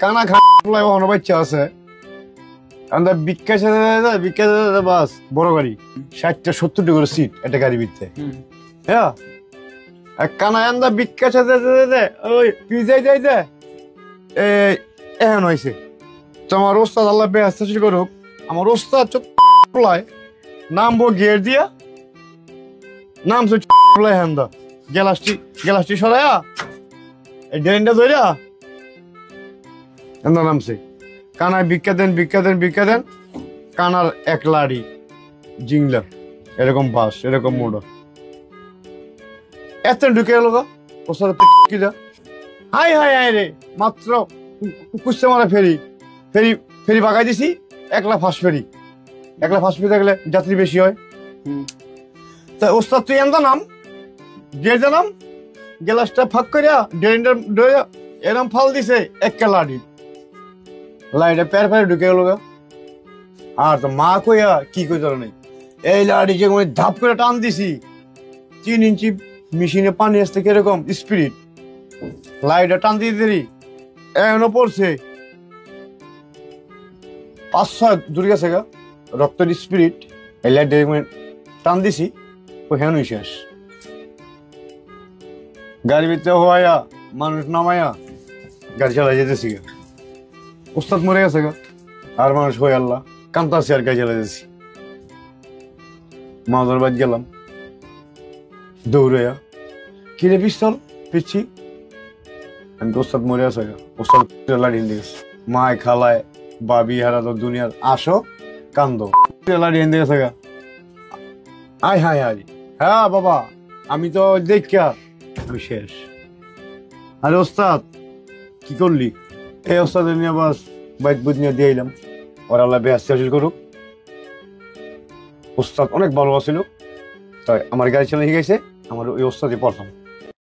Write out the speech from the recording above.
কানা খাওয়া অন্য বাচ্চা আছে আমরা বিখ্যাত বাস বড় গাড়ি 60-70 করে সিট একটা গাড়ি ভিতরে হ্যাঁ কানা আন্দা বিখ্যাত ওই পিজাই যাই দে এখন হয়েছে তো আমার ওস্তাদ আল্লাহ বেহাস্তা করুক আমার ওস্তাদ চোখলায় নামবো গিয়ার দিয়া নামছে হ্যান্দা গ্যালাসটি সরাইয়া এই ড্রেনটা ধরিয়া এন্দা নামছে কানায় ভিক্ষা দেন কানার এক লাড়ি জিংলা এরকম বাস এরকম মোড়া এত ঢুকে গেল গা হাই রে মাত্র কুস্তে মারা ফেরি বাগাই দিছি একলা ফাঁস ফেরি থাকলে যাত্রী বেশি হয় তা ওস্তাদ তুই এমন নাম গিয়ে জানাম গ্লাসটা ফাঁক করিয়া ড্রেনটা এরম ফাল দিছে একটা লাড়িটা প্যার ঢুকে গেল গা আর তো মা কইয়া কি কই ধর নাই এই লাড়ি যে ধাপ করে টান দিছি 3 ইঞ্চি মেশিনে পানি আসতে কিরকম স্পিরিট লাড়িটা টান দিয়ে দিলি এখনো পড়ছে 5-6 দূর গেছে গা রক্তের স্পিরিট এই লাইটটা টান দিছি ওখানেই শেষ গাড়ি ভিতরে হওয়াইয়া মানুষ নামাইয়া গাড়ি চালাই যেতেছি গা ওস্তাদ মরে গেছে গা আর মানুষ হয়ে আল্লাহ কান্তাছি আর গাড়ি চালাই যেতেছি মাদার বাদ গেলাম দৌড়াইয়া কিরে পিস্তল পিচ্ছি আমি তো ওস্তাদ মরে আছে গা ওস্তাদ লাড়ি হিন্দে গেছে মায় খালায় বাবি হারা তো দুনিয়ার আসো কান্দো লাড়ি হিন্দে গেছে গা আয় হ্যাঁ বাবা আমি তো দেখা আমি শেষ আরে ওস্তাদ কি করলি এই ওস্তাদ নিয়ে বাস বাইক বুধ নিয়ে দিয়ে এলাম ওরা আল্লাহ বেহাস্তি হাসিল করুক ওস্তাদ অনেক ভালো ছিল তাই আমার গাড়ি চালিয়ে গেছে আমার ওই ওস্তাদই প্রথম